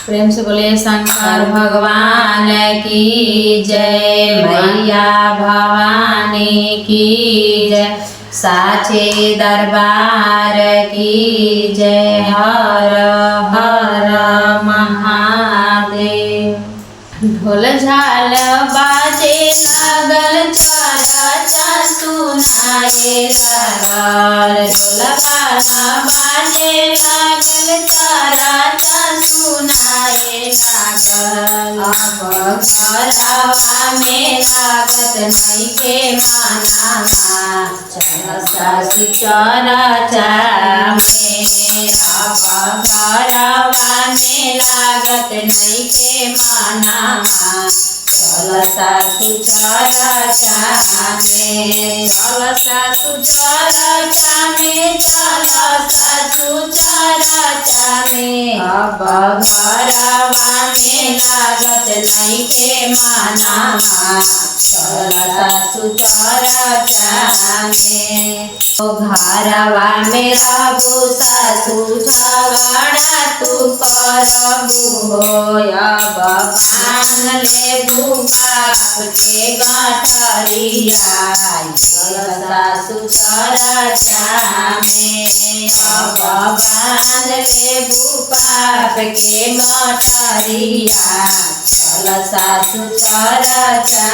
प्रेम से बोले शंकर भगवान की जय। मैया भवानी की जय। साचे दरबार की जय। हर हर महादेव। ढोल झाल बाजे लागल चरचा सुनाए लागल। ढोल गाना बाजे लागल चरचा सुनाए लागल। अब घरवा में लागत नइखे मानवा चल सासु चरचा में। अब घरवा में लागत नइखे मानवा चल सासु चरचा में। चल सासु चरचा में। चल सासु चरचा में। अब घरवा में लागत नइखे मानवा चल सासु चरचा में। ओ घरवा में रहबू सासु झगड़ा तू करबू हो। अब बांध लेबू बाप के गठरिया चल सासु चरचा में। अब बांध लेबू बाप के गठरिया चल सासु चरचा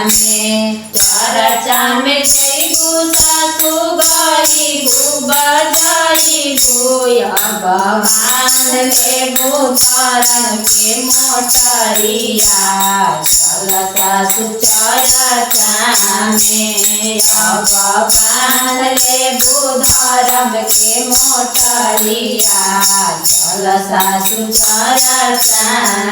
में। चरचा में जइबू सासु गइबू बजइबू। अब बांध लेबू धरम के मोटरिया चल सासु चरचा में। अब बांध लेबू धरम के मोटरिया चल सासु चरचा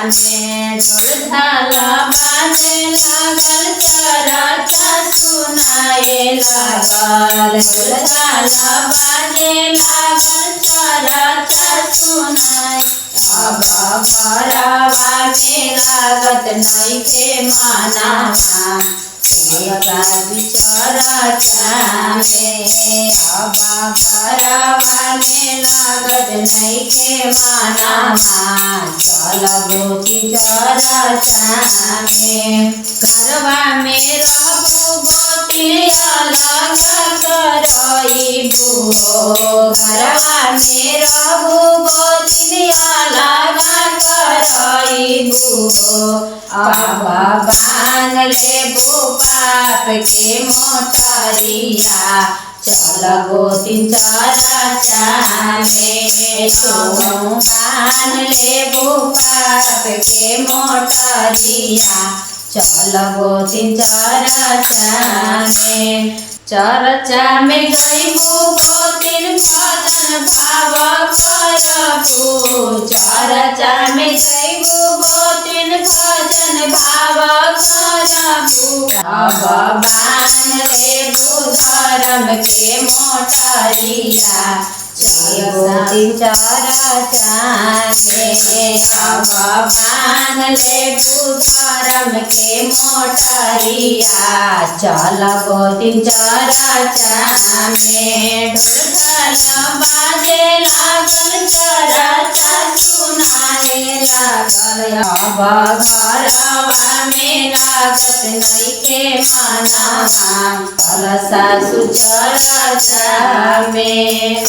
में। ढोल झाल बाजे लागल चरचा सुनाए लागल। ढोल झाल बाजे लागल चरचा सुनाए। अब घरवा में लागत नइखे मानवा चल सासु चरचा में। अब घरवा में लागत नइखे मानवा चल गोती चरचा में। घरवा में रहबू गोती अलग करइबू हो। घरवा में रहबू गोती अलग करइबू हो। अब बांध लेबू बाप के मोटरिया चल गोती चरचा में। तू बांध लेबू बाप के मोटरिया चल गोती चरचा में। चरचा में गइबू गोतिन भजन भाव करबू। चरचा में गइबू गोतिन भजन भाव करबू। अब बांध लेबू धरम के मोटरिया चल गोती चरचा में। अब बांध लेबू धरम के मोटरिया चल गोती चरचा में। ढोल झाल बाजे लागल चरचा सुनाए लागल। अब घरवा में लागत नइखे मानवा चल सासु चरचा में।